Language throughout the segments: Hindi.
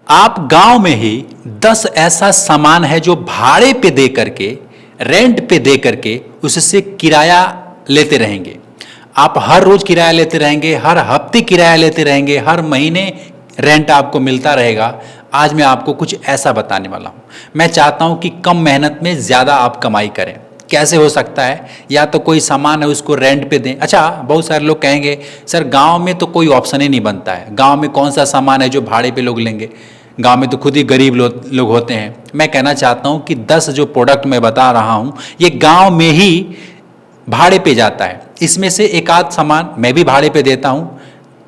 आप गांव में ही 10 ऐसा सामान है जो भाड़े पे दे करके, रेंट पे दे करके उससे किराया लेते रहेंगे। आप हर रोज किराया लेते रहेंगे, हर हफ्ते किराया लेते रहेंगे, हर महीने रेंट आपको मिलता रहेगा। आज मैं आपको कुछ ऐसा बताने वाला हूं। मैं चाहता हूं कि कम मेहनत में ज्यादा आप कमाई करें। कैसे हो सकता है? या तो कोई सामान है उसको रेंट पे दें। अच्छा, बहुत सारे लोग कहेंगे सर गांव में तो कोई ऑप्शन ही नहीं बनता है, गांव में कौन सा सामान है जो भाड़े पे लोग लेंगे, गांव में तो खुद ही गरीब लोग होते हैं। मैं कहना चाहता हूं कि 10 जो प्रोडक्ट मैं बता रहा हूं ये गांव में ही भाड़े पे जाता है। इसमें से एक आध सामान मैं भी भाड़े पे देता हूं,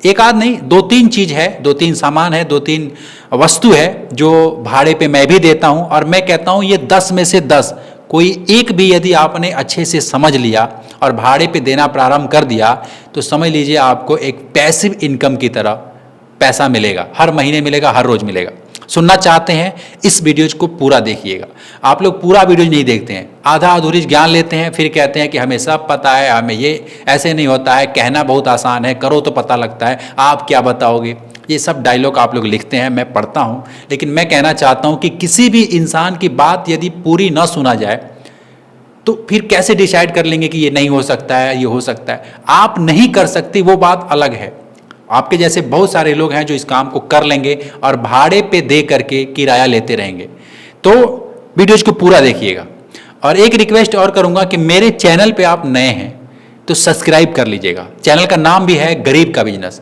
एक आध नहीं, 2-3 चीज है, 2-3 सामान है, 2-3 वस्तु है जो भाड़े पे मैं भी देता हूं। और मैं कहता हूं ये 10 में से 10 कोई एक भी यदि आपने अच्छे से समझ लिया और भाड़े पे देना प्रारंभ कर दिया तो समझ लीजिए आपको एक पैसिव इनकम की तरह पैसा मिलेगा, हर महीने मिलेगा, हर रोज मिलेगा। सुनना चाहते हैं इस वीडियो को पूरा देखिएगा। आप लोग पूरा वीडियो नहीं देखते हैं, आधा अधूरी ज्ञान लेते हैं, फिर कहते हैं कि हमें सब पता है, हमें ये ऐसे नहीं होता है, कहना बहुत आसान है, करो तो पता लगता है, आप क्या बताओगे। ये सब डायलॉग आप लोग लिखते हैं, मैं पढ़ता हूं। लेकिन मैं कहना चाहता हूं कि किसी भी इंसान की बात यदि पूरी न सुना जाए तो फिर कैसे डिसाइड कर लेंगे कि ये नहीं हो सकता है, ये हो सकता है। आप नहीं कर सकते वो बात अलग है, आपके जैसे बहुत सारे लोग हैं जो इस काम को कर लेंगे और भाड़े पे दे करके किराया लेते रहेंगे। तो वीडियोज को पूरा देखिएगा। और एक रिक्वेस्ट और करूंगा कि मेरे चैनल पे आप नए हैं तो सब्सक्राइब कर लीजिएगा। चैनल का नाम भी है गरीब का बिजनेस।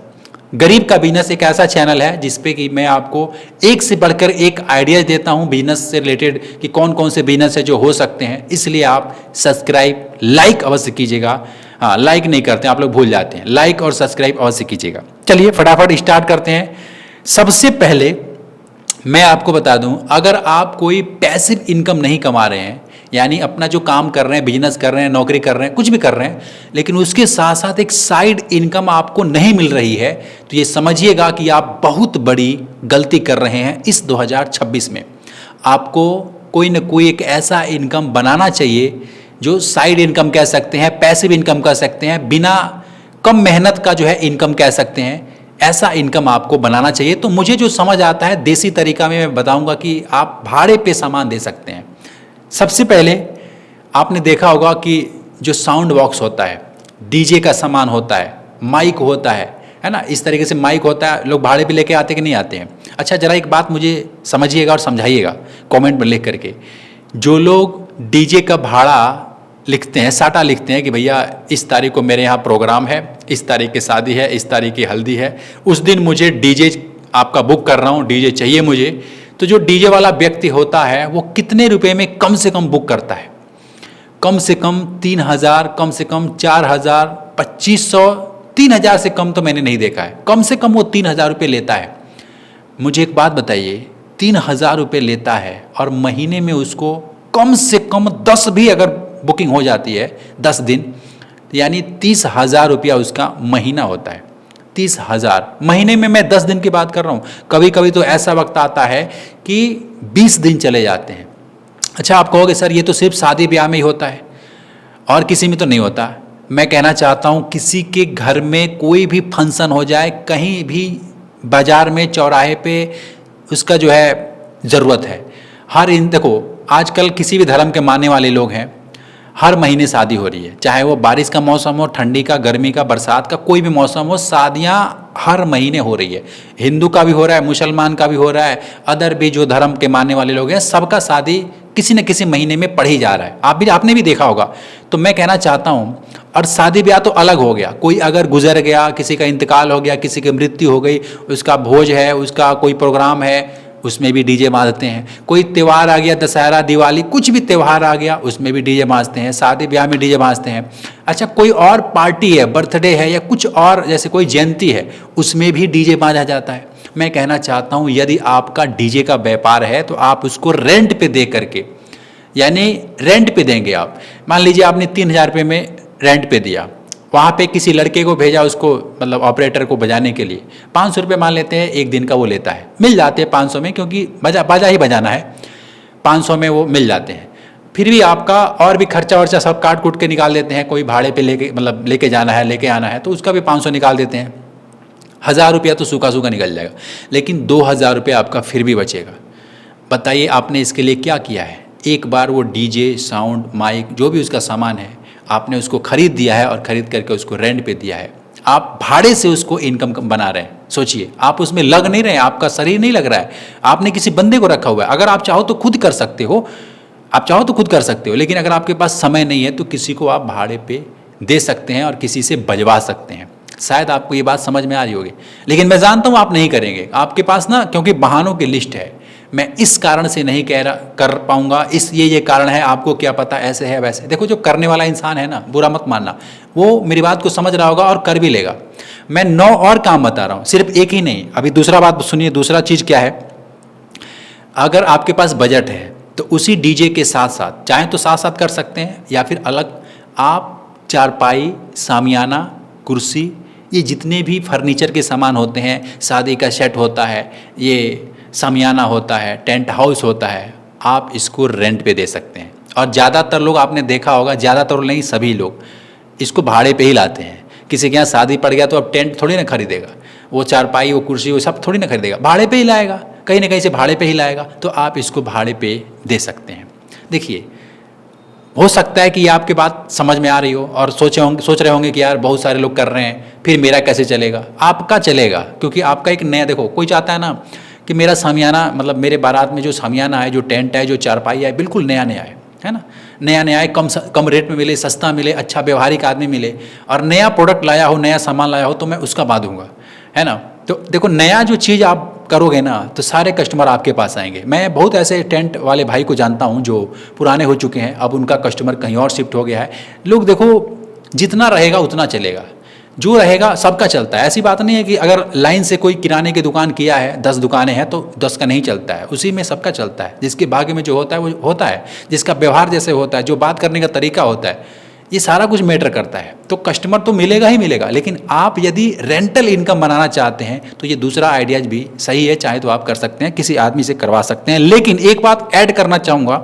गरीब का बिजनेस एक ऐसा चैनल है जिसपे कि मैं आपको एक से बढ़कर एक आइडिया देता हूं बिजनेस से रिलेटेड कि कौन कौन से बिजनेस है जो हो सकते हैं। इसलिए आप सब्सक्राइब, लाइक अवश्य कीजिएगा। हाँ, लाइक नहीं करते आप लोग, भूल जाते हैं, लाइक और सब्सक्राइब अवश्य कीजिएगा। चलिए फटाफट स्टार्ट करते हैं। सबसे पहले मैं आपको बता दूं, अगर आप कोई पैसिव इनकम नहीं कमा रहे हैं, यानी अपना जो काम कर रहे हैं, बिजनेस कर रहे हैं, नौकरी कर रहे हैं, कुछ भी कर रहे हैं, लेकिन उसके साथ साथ एक साइड इनकम आपको नहीं मिल रही है, तो ये समझिएगा कि आप बहुत बड़ी गलती कर रहे हैं। इस 2026 में आपको कोई ना कोई एक ऐसा इनकम बनाना चाहिए जो साइड इनकम कह सकते हैं, पैसिव इनकम कह सकते हैं, बिना कम मेहनत का जो है इनकम कह सकते हैं। ऐसा इनकम आपको बनाना चाहिए। तो मुझे जो समझ आता है देसी तरीका में मैं बताऊंगा कि आप भाड़े पे सामान दे सकते हैं। सबसे पहले आपने देखा होगा कि जो साउंड बॉक्स होता है, डीजे का सामान होता है, माइक होता है ना, इस तरीके से माइक होता है, लोग भाड़े पे लेके आते कि नहीं आते हैं। अच्छा, जरा एक बात मुझे समझिएगा और समझाइएगा कमेंट में लिख करके। जो लोग डीजे का भाड़ा लिखते हैं, साटा लिखते हैं कि भैया इस तारीख को मेरे यहाँ प्रोग्राम है, इस तारीख की शादी है, इस तारीख की हल्दी है, उस दिन मुझे डीजे आपका बुक कर रहा हूँ, डीजे चाहिए मुझे। तो जो डीजे वाला व्यक्ति होता है वो कितने रुपए में कम से कम बुक करता है? कम से कम 3,000, कम से कम 4,000, 2,500, 3,000 से कम तो मैंने नहीं देखा है। कम से कम वो 3,000 रुपये लेता है। मुझे एक बात बताइए, 3,000 रुपये लेता है और महीने में उसको कम से कम 10 भी अगर बुकिंग हो जाती है 10 दिन, यानी 30,000 रुपया उसका महीना होता है। 30,000 महीने में, मैं 10 दिन की बात कर रहा हूँ। कभी कभी तो ऐसा वक्त आता है कि 20 दिन चले जाते हैं। अच्छा, आप कहोगे सर ये तो सिर्फ शादी ब्याह में ही होता है और किसी में तो नहीं होता। मैं कहना चाहता हूँ किसी के घर में कोई भी फंक्शन हो जाए, कहीं भी बाजार में, चौराहे पे उसका जो है ज़रूरत है। हर इन देखो, आजकल किसी भी धर्म के मानने वाले लोग हैं, हर महीने शादी हो रही है, चाहे वो बारिश का मौसम हो, ठंडी का, गर्मी का, बरसात का, कोई भी मौसम हो, शादियां हर महीने हो रही है। हिंदू का भी हो रहा है, मुसलमान का भी हो रहा है, अदर भी जो धर्म के मानने वाले लोग हैं, सबका शादी किसी न किसी महीने में पड़ ही जा रहा है। आपने भी देखा होगा। तो मैं कहना चाहता हूँ, और शादी ब्याह तो अलग हो गया, कोई अगर गुजर गया, किसी का इंतकाल हो गया, किसी की मृत्यु हो गई, उसका भोज है, उसका कोई प्रोग्राम है, उसमें भी डीजे बांधते हैं। कोई त्यौहार आ गया, दशहरा, दिवाली, कुछ भी त्यौहार आ गया, उसमें भी डीजे बांधते हैं। शादी ब्याह में डीजे बांधते हैं। अच्छा, कोई और पार्टी है, बर्थडे है या कुछ और, जैसे कोई जयंती है, उसमें भी डीजे बांधा जाता है। मैं कहना चाहता हूँ यदि आपका डीजे का व्यापार है तो आप उसको रेंट पे दे करके, यानी रेंट पे देंगे आप। मान लीजिए आपने 3,000 रुपये में रेंट पे दिया, वहाँ पे किसी लड़के को भेजा, उसको मतलब ऑपरेटर को बजाने के लिए 500 रुपये मान लेते हैं, एक दिन का वो लेता है। मिल जाते हैं 500 में, क्योंकि बाजा ही बजाना है, 500 में वो मिल जाते हैं। फिर भी आपका और भी खर्चा वर्चा सब काट कूट के निकाल देते हैं। कोई भाड़े पे लेके, मतलब लेके जाना है, लेके आना है, तो उसका भी 500 निकाल देते हैं। ₹1000 तो सूखा सूखा निकल जाएगा, लेकिन ₹2000 आपका फिर भी बचेगा। बताइए आपने इसके लिए क्या किया है? एक बार वो डीजे, साउंड, माइक जो भी उसका सामान है आपने उसको खरीद दिया है और खरीद करके उसको रेंट पे दिया है। आप भाड़े से उसको इनकम बना रहे हैं। सोचिए, आप उसमें लग नहीं रहे हैं, आपका शरीर नहीं लग रहा है, आपने किसी बंदे को रखा हुआ है। अगर आप चाहो तो खुद कर सकते हो, आप चाहो तो खुद कर सकते हो, लेकिन अगर आपके पास समय नहीं है तो किसी को आप भाड़े पे दे सकते हैं और किसी से बजवा सकते हैं। शायद आपको ये बात समझ में आ रही होगी, लेकिन मैं जानता हूँ आप नहीं करेंगे। आपके पास ना, क्योंकि बहानों की लिस्ट है, मैं इस कारण से नहीं कर पाऊंगा, इस ये कारण है, आपको क्या पता, ऐसे है वैसे। देखो, जो करने वाला इंसान है ना, बुरा मत मानना, वो मेरी बात को समझ रहा होगा और कर भी लेगा। मैं 9 और काम बता रहा हूँ, सिर्फ एक ही नहीं। अभी दूसरा बात सुनिए, दूसरा चीज़ क्या है, अगर आपके पास बजट है तो उसी डीजे के साथ साथ, चाहे तो साथ साथ कर सकते हैं या फिर अलग, आप चारपाई, सामियाना, कुर्सी, ये जितने भी फर्नीचर के सामान होते हैं, शादी का सेट होता है, ये सामियाना होता है, टेंट हाउस होता है, आप इसको रेंट पे दे सकते हैं। और ज़्यादातर लोग आपने देखा होगा, ज़्यादातर नहीं सभी लोग इसको भाड़े पे ही लाते हैं। किसी के यहाँ शादी पड़ गया तो अब टेंट थोड़ी ना खरीदेगा, वो चारपाई, वो कुर्सी, वो सब थोड़ी ना खरीदेगा, भाड़े पे ही लाएगा, कहीं ना कहीं से भाड़े पे ही लाएगा। तो आप इसको भाड़े पे दे सकते हैं। देखिए, हो सकता है कि ये आपकी बात समझ में आ रही हो और सोच रहे होंगे कि यार बहुत सारे लोग कर रहे हैं, फिर मेरा कैसे चलेगा? आपका चलेगा, क्योंकि आपका एक नया, देखो कोई चाहता है ना कि मेरा सामियाना, मतलब मेरे बारात में जो सामियाना है, जो टेंट है, जो चारपाई है, बिल्कुल नया नया है ना, नया नया है, कम रेट में मिले, सस्ता मिले, अच्छा व्यवहारिक आदमी मिले, और नया प्रोडक्ट लाया हो, नया सामान लाया हो, तो मैं उसका बात दूंगा, है ना। तो देखो, नया जो चीज़ आप करोगे ना तो सारे कस्टमर आपके पास आएंगे। मैं बहुत ऐसे टेंट वाले भाई को जानता हूं जो पुराने हो चुके हैं, अब उनका कस्टमर कहीं और शिफ्ट हो गया है। लोग देखो, जितना रहेगा उतना चलेगा, जो रहेगा सबका चलता है। ऐसी बात नहीं है कि अगर लाइन से कोई किराने की दुकान किया है, 10 दुकानें हैं तो 10 का नहीं चलता है, उसी में सबका चलता है। जिसके भाग्य में जो होता है वो होता है, जिसका व्यवहार जैसे होता है, जो बात करने का तरीका होता है, ये सारा कुछ मैटर करता है। तो कस्टमर तो मिलेगा ही मिलेगा, लेकिन आप यदि रेंटल इनकम बनाना चाहते हैं तो ये दूसरा आइडियाज भी सही है, चाहे तो आप कर सकते हैं, किसी आदमी से करवा सकते हैं। लेकिन एक बात ऐड करना चाहूँगा,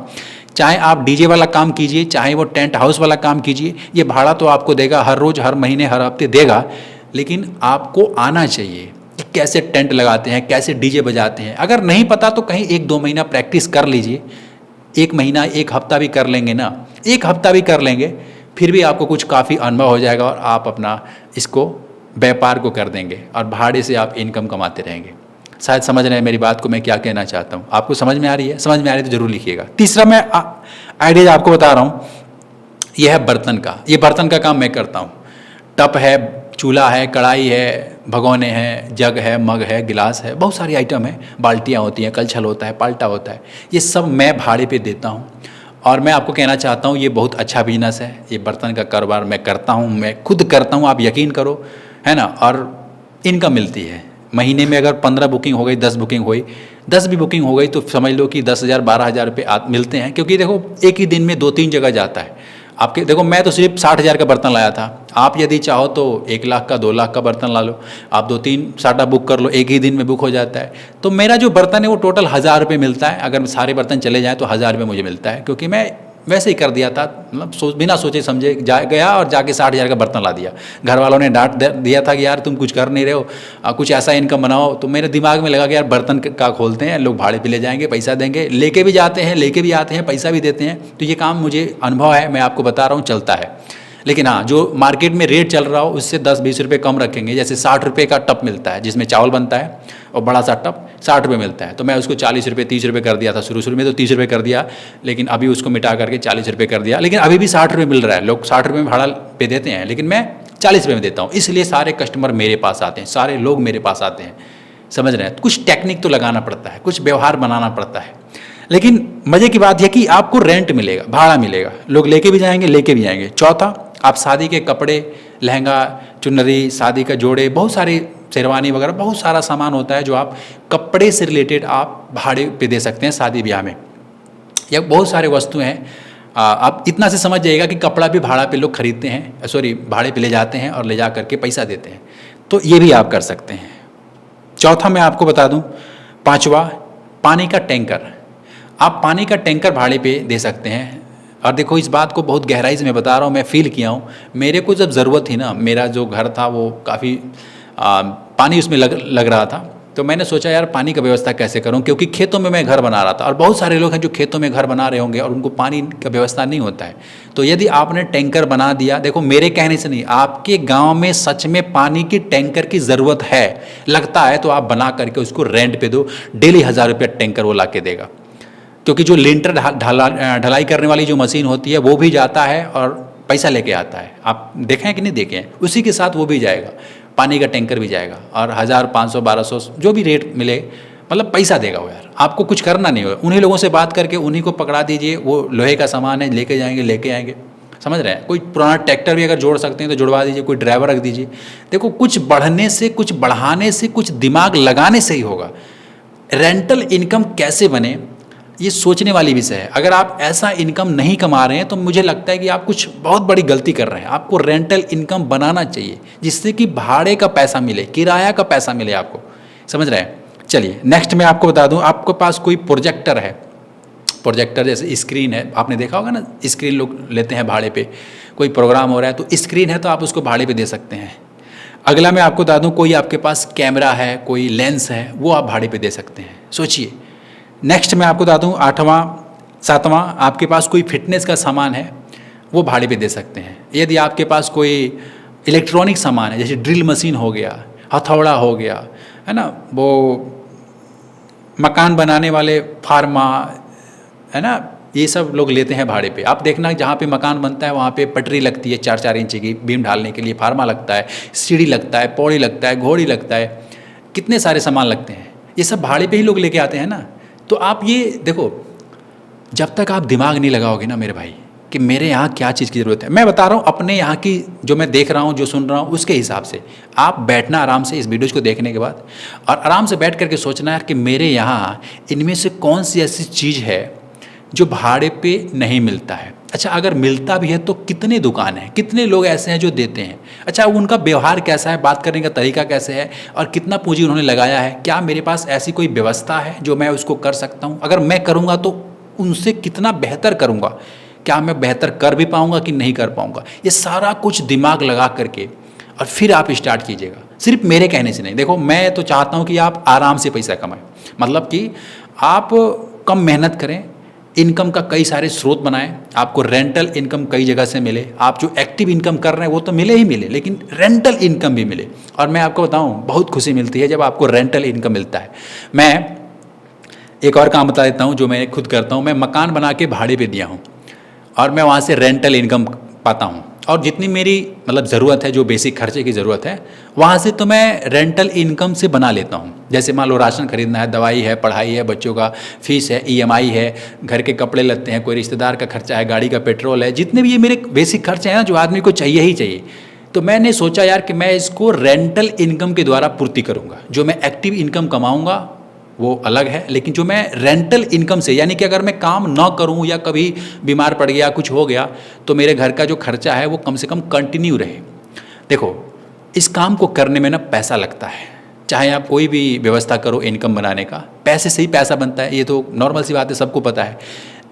चाहे आप डीजे वाला काम कीजिए, चाहे वो टेंट हाउस वाला काम कीजिए, ये भाड़ा तो आपको देगा हर रोज़, हर महीने, हर हफ्ते देगा, लेकिन आपको आना चाहिए कि कैसे टेंट लगाते हैं, कैसे डीजे बजाते हैं। अगर नहीं पता तो कहीं 1-2 महीना प्रैक्टिस कर लीजिए, 1 महीना, 1 हफ्ता भी कर लेंगे ना, 1 हफ्ता भी कर लेंगे, फिर भी आपको कुछ काफ़ी अनुभव हो जाएगा और आप अपना इसको व्यापार को कर देंगे और भाड़े से आप इनकम कमाते रहेंगे। शायद समझ रहे हैं मेरी बात को, मैं क्या कहना चाहता हूँ। आपको समझ में आ रही है? समझ में आ रही है तो जरूर लिखिएगा। तीसरा मैं आइडिया आपको बता रहा हूँ, यह है बर्तन का। ये बर्तन का काम मैं करता हूँ। टप है, चूल्हा है, कढ़ाई है, भगोने हैं, जग है, मग है, गिलास है, बहुत सारी आइटम है, बाल्टियाँ होती हैं, कलछल होता है, पाल्टा होता है, ये सब मैं भाड़े पे देता हूँ। और मैं आपको कहना चाहता हूँ ये बहुत अच्छा बिजनेस है। ये बर्तन का कारोबार मैं करता हूँ, मैं खुद करता हूँ, आप यकीन करो, है ना। और इनकम मिलती है महीने में। अगर 15 बुकिंग हो गई, 10 बुकिंग हुई, 10 भी बुकिंग हो गई तो समझ लो कि 10,000 12,000 रुपये मिलते हैं। क्योंकि देखो, एक ही दिन में 2-3 जगह जाता है आपके। देखो, मैं तो सिर्फ 60,000 का बर्तन लाया था, आप यदि चाहो तो 1 लाख का, 2 लाख का बर्तन ला लो, आप 2-3 साटा बुक कर लो, एक ही दिन में बुक हो जाता है। तो मेरा जो बर्तन है वो टोटल 1,000 रुपये मिलता है। अगर सारे बर्तन चले जाएँ तो 1,000 रुपये मुझे मिलता है, क्योंकि मैं वैसे ही कर दिया था, मतलब बिना सोचे समझे गया और जाके 60,000 का बर्तन ला दिया। घर वालों ने डांट दिया था कि यार तुम कुछ कर नहीं रहे हो, कुछ ऐसा इनकम बनाओ। तो मेरे दिमाग में लगा कि यार बर्तन का खोलते हैं, लोग भाड़े पे ले जाएंगे, पैसा देंगे, लेके भी जाते हैं, लेके भी आते हैं, पैसा भी देते हैं। तो ये काम मुझे अनुभव है, मैं आपको बता रहा हूँ, चलता है। लेकिन हाँ, जो मार्केट में रेट चल रहा हो उससे 10-20 रुपये कम रखेंगे। जैसे 60 रुपये का टप मिलता है जिसमें चावल बनता है, और बड़ा सा टप 60 रुपये मिलता है, तो मैं उसको 40 रुपये 30 रुपये कर दिया था। शुरू में तो 30 रुपये कर दिया, लेकिन अभी उसको मिटा करके 40 रुपये कर दिया। लेकिन अभी भी 60 रुपये मिल रहा है, लोग 60 रुपये में भाड़ा पे देते हैं, लेकिन मैं 40 रुपये में देता हूँ। इसलिए सारे कस्टमर मेरे पास आते हैं, सारे लोग मेरे पास आते हैं। समझ रहे हैं? कुछ टेक्निक तो लगाना पड़ता है, कुछ व्यवहार बनाना पड़ता है। लेकिन मज़े की बात यह कि आपको रेंट मिलेगा, भाड़ा मिलेगा, लोग लेके भी जाएंगे, लेके भी आएंगे। चौथा, आप शादी के कपड़े, लहंगा, चुनरी, शादी का जोड़े, बहुत सारी शेरवानी वगैरह, बहुत सारा सामान होता है जो आप कपड़े से रिलेटेड आप भाड़े पे दे सकते हैं शादी ब्याह में। या बहुत सारे वस्तु हैं, आप इतना से समझ जाइएगा कि कपड़ा भी भाड़ा पे लोग खरीदते हैं, सॉरी भाड़े पे ले जाते हैं और ले जा करके पैसा देते हैं। तो ये भी आप कर सकते हैं। चौथा मैं आपको बता दूं, पांचवा, पानी का टैंकर। आप पानी का टैंकर भाड़े पे दे सकते हैं। और देखो, इस बात को बहुत गहराई से मैं बता रहा हूँ, मैं फील किया हूँ। मेरे को जब ज़रूरत थी ना, मेरा जो घर था वो काफ़ी पानी उसमें लग रहा था। तो मैंने सोचा यार पानी का व्यवस्था कैसे करूं, क्योंकि खेतों में मैं घर बना रहा था और बहुत सारे लोग हैं जो खेतों में घर बना रहे होंगे और उनको पानी का व्यवस्था नहीं होता है। तो यदि आपने टैंकर बना दिया, देखो मेरे कहने से नहीं, आपके गांव में सच में पानी की टैंकर की ज़रूरत है लगता है तो आप बना करके उसको रेंट पे दो, डेली 1000 रुपये टैंकर वो ला के देगा। क्योंकि जो लिंटर ढलाई करने वाली जो मशीन होती है वो भी जाता है और पैसा लेके आता है, आप देखें कि नहीं देखें, उसी के साथ वो भी जाएगा, पानी का टैंकर भी जाएगा और 1000 500 1200 जो भी रेट मिले, मतलब पैसा देगा वो यार, आपको कुछ करना नहीं होगा। उन्हीं लोगों से बात करके उन्हीं को पकड़ा दीजिए, वो लोहे का सामान है लेके जाएंगे, लेके आएंगे, समझ रहे हैं। कोई पुराना ट्रैक्टर भी अगर जोड़ सकते हैं तो जुड़वा दीजिए, कोई ड्राइवर रख दीजिए। देखो कुछ बढ़ने से, कुछ बढ़ाने से, कुछ दिमाग लगाने से ही होगा। रेंटल इनकम कैसे बने ये सोचने वाली विषय है। अगर आप ऐसा इनकम नहीं कमा रहे हैं तो मुझे लगता है कि आप कुछ बहुत बड़ी गलती कर रहे हैं। आपको रेंटल इनकम बनाना चाहिए जिससे कि भाड़े का पैसा मिले, किराया का पैसा मिले आपको, समझ रहे हैं। चलिए नेक्स्ट मैं आपको बता दूं, आपके पास कोई प्रोजेक्टर है, प्रोजेक्टर जैसे स्क्रीन है, आपने देखा होगा ना, स्क्रीन लोग लेते हैं भाड़े पे, कोई प्रोग्राम हो रहा है तो स्क्रीन है तो आप उसको भाड़े पे दे सकते हैं। अगला मैं आपको बता दूं, कोई आपके पास कैमरा है, कोई लेंस है, वो आप भाड़े पे दे सकते हैं, सोचिए। नेक्स्ट मैं आपको बता दूं, 8वां 7वां, आपके पास कोई फिटनेस का सामान है वो भाड़े पे दे सकते हैं। यदि आपके पास कोई इलेक्ट्रॉनिक सामान है, जैसे ड्रिल मशीन हो गया, हथौड़ा हो गया, है ना, वो मकान बनाने वाले फार्मा, है ना, ये सब लोग लेते हैं भाड़े पे। आप देखना जहाँ पे मकान बनता है वहाँ पे पटरी लगती है 4-4 इंच की, बीम ढालने के लिए फार्मा लगता है, सीढ़ी लगता है, पौड़ी लगता है, घोड़ी लगता है, कितने सारे सामान लगते हैं, ये सब भाड़े पे ही लोग लेके आते हैं ना। तो आप ये देखो, जब तक आप दिमाग नहीं लगाओगे ना मेरे भाई कि मेरे यहाँ क्या चीज़ की ज़रूरत है, मैं बता रहा हूँ अपने यहाँ की जो मैं देख रहा हूँ, जो सुन रहा हूँ, उसके हिसाब से आप बैठना आराम से इस वीडियोज़ को देखने के बाद, और आराम से बैठ करके सोचना है कि मेरे यहाँ इनमें से कौन सी ऐसी चीज़ है जो भाड़े पे नहीं मिलता है। अच्छा अगर मिलता भी है तो कितने दुकान हैं, कितने लोग ऐसे हैं जो देते हैं। अच्छा उनका व्यवहार कैसा है, बात करने का तरीका कैसे है, और कितना पूंजी उन्होंने लगाया है, क्या मेरे पास ऐसी कोई व्यवस्था है जो मैं उसको कर सकता हूँ। अगर मैं करूँगा तो उनसे कितना बेहतर करूँगा, क्या मैं बेहतर कर भी पाऊँगा कि नहीं कर पाऊँगा। ये सारा कुछ दिमाग लगा करके और फिर आप स्टार्ट कीजिएगा, सिर्फ मेरे कहने से नहीं। देखो मैं तो चाहता हूँ कि आप आराम से पैसा कमाएं, मतलब कि आप कम मेहनत करें, इनकम का कई सारे स्रोत बनाएं, आपको रेंटल इनकम कई जगह से मिले। आप जो एक्टिव इनकम कर रहे हैं वो तो मिले ही मिले, लेकिन रेंटल इनकम भी मिले। और मैं आपको बताऊं बहुत खुशी मिलती है जब आपको रेंटल इनकम मिलता है। मैं एक और काम बता देता हूं जो मैं खुद करता हूं, मैं मकान बना के भाड़े पे दिया हूं और मैं वहाँ से रेंटल इनकम पाता हूँ, और जितनी मेरी मतलब ज़रूरत है, जो बेसिक खर्चे की ज़रूरत है, वहाँ से तो मैं रेंटल इनकम से बना लेता हूँ। जैसे मान लो राशन खरीदना है, दवाई है, पढ़ाई है, बच्चों का फीस है, EMI है, घर के कपड़े लगते हैं, कोई रिश्तेदार का खर्चा है, गाड़ी का पेट्रोल है, जितने भी ये मेरे बेसिक खर्चे हैं ना जो आदमी को चाहिए ही चाहिए, तो मैंने सोचा यार कि मैं इसको रेंटल इनकम के द्वारा पूर्ति करूँगा। जो मैं एक्टिव इनकम कमाऊँगा वो अलग है, लेकिन जो मैं रेंटल इनकम से, यानी कि अगर मैं काम ना करूं या कभी बीमार पड़ गया, कुछ हो गया, तो मेरे घर का जो खर्चा है वो कम से कम कंटिन्यू रहे। देखो इस काम को करने में ना पैसा लगता है, चाहे आप कोई भी व्यवस्था करो इनकम बनाने का, पैसे से ही पैसा बनता है, ये तो नॉर्मल सी बात है, सबको पता है।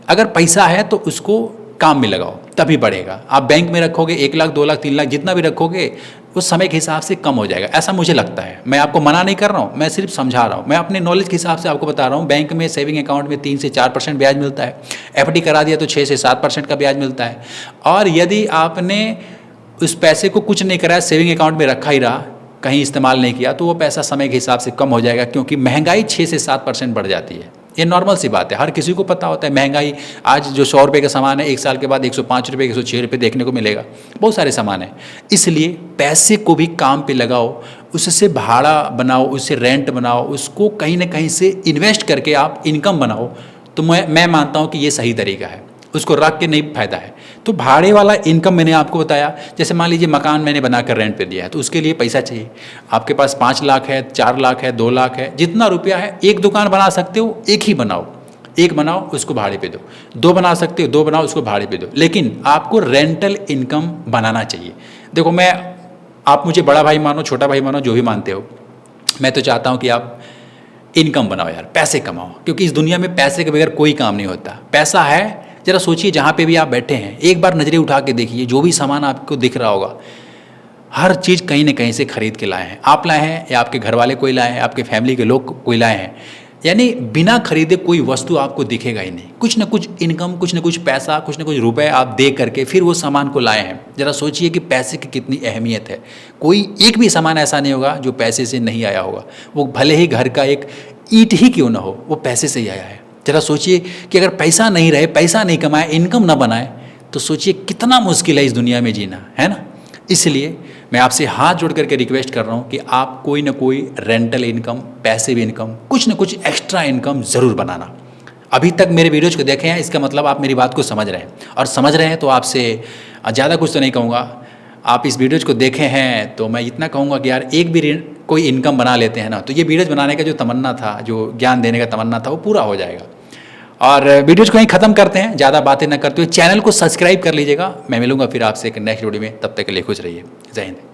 अगर पैसा है तो उसको काम में लगाओ तभी बढ़ेगा। आप बैंक में रखोगे 1 लाख 2 लाख 3 लाख जितना भी रखोगे वो समय के हिसाब से कम हो जाएगा, ऐसा मुझे लगता है। मैं आपको मना नहीं कर रहा हूँ, मैं सिर्फ समझा रहा हूँ, मैं अपने नॉलेज के हिसाब से आपको बता रहा हूँ। बैंक में सेविंग अकाउंट में 3 से 4% ब्याज मिलता है, FD करा दिया तो 6 से 7% का ब्याज मिलता है। और यदि आपने उस पैसे को कुछ नहीं कराया, सेविंग अकाउंट में रखा ही रहा, कहीं इस्तेमाल नहीं किया, तो वो पैसा समय के हिसाब से कम हो जाएगा, क्योंकि महंगाई 6 से 7% बढ़ जाती है। ये नॉर्मल सी बात है, हर किसी को पता होता है। महंगाई आज जो 100 रुपये का सामान है 1 साल के बाद 105 रुपये 106 रुपये देखने को मिलेगा, बहुत सारे सामान हैं। इसलिए पैसे को भी काम पे लगाओ, उससे भाड़ा बनाओ, उससे रेंट बनाओ, उसको कहीं ना कहीं से इन्वेस्ट करके आप इनकम बनाओ। तो मैं मानता हूँ कि ये सही तरीका है, उसको रख के नहीं फायदा है। तो भाड़े वाला इनकम मैंने आपको बताया, जैसे मान लीजिए मकान मैंने बनाकर रेंट पे दिया है, तो उसके लिए पैसा चाहिए। आपके पास 5 लाख है, 4 लाख है, 2 लाख है, जितना रुपया है, एक दुकान बना सकते हो, एक ही बनाओ, एक बनाओ उसको भाड़े पे दो, 2 बना सकते हो, 2 बनाओ उसको भाड़े पे दो, लेकिन आपको रेंटल इनकम बनाना चाहिए। देखो आप मुझे बड़ा भाई मानो, छोटा भाई मानो, जो भी मानते हो, मैं तो चाहता हूँ कि आप इनकम बनाओ यार, पैसे कमाओ, क्योंकि इस दुनिया में पैसे के बगैर कोई काम नहीं होता। पैसा है, जरा सोचिए जहाँ पे भी आप बैठे हैं, एक बार नज़रें उठा के देखिए, जो भी सामान आपको दिख रहा होगा, हर चीज़ कहीं ना कहीं से खरीद के लाए हैं। आप लाए हैं या आपके घर वाले कोई लाए हैं, आपके फैमिली के लोग कोई लाए हैं, यानी बिना खरीदे कोई वस्तु आपको दिखेगा ही नहीं। कुछ ना कुछ इनकम, कुछ ना कुछ पैसा, कुछ ना कुछ रुपए आप दे करके फिर वो सामान को लाए हैं। ज़रा सोचिए कि पैसे की कितनी अहमियत है। कोई एक भी सामान ऐसा नहीं होगा जो पैसे से नहीं आया होगा। वो भले ही घर का एक ईंट ही क्यों ना हो, वो पैसे से ही आया है। ज़रा सोचिए कि अगर पैसा नहीं रहे, पैसा नहीं कमाए, इनकम ना बनाए, तो सोचिए कितना मुश्किल है इस दुनिया में जीना, है ना। इसलिए मैं आपसे हाथ जोड़ करके रिक्वेस्ट कर रहा हूँ कि आप कोई ना कोई रेंटल इनकम, पैसिव इनकम, कुछ ना कुछ एक्स्ट्रा इनकम ज़रूर बनाना। अभी तक मेरे वीडियोज़ को देखे हैं, इसका मतलब आप मेरी बात को समझ रहे हैं, और समझ रहे हैं तो आपसे ज़्यादा कुछ तो नहीं कहूँगा। आप इस वीडियोज़ को देखे हैं तो मैं इतना कहूँगा कि यार एक भी कोई इनकम बना लेते हैं ना, तो ये वीडियोज़ बनाने का जो तमन्ना था, जो ज्ञान देने का तमन्ना था, वो पूरा हो जाएगा। और वीडियोज़ को यहीं ख़त्म करते हैं, ज़्यादा बातें ना करते हुए चैनल को सब्सक्राइब कर लीजिएगा। मैं मिलूंगा फिर आपसे एक नेक्स्ट वीडियो में, तब तक के लिए खुश रहिए। जय हिंद।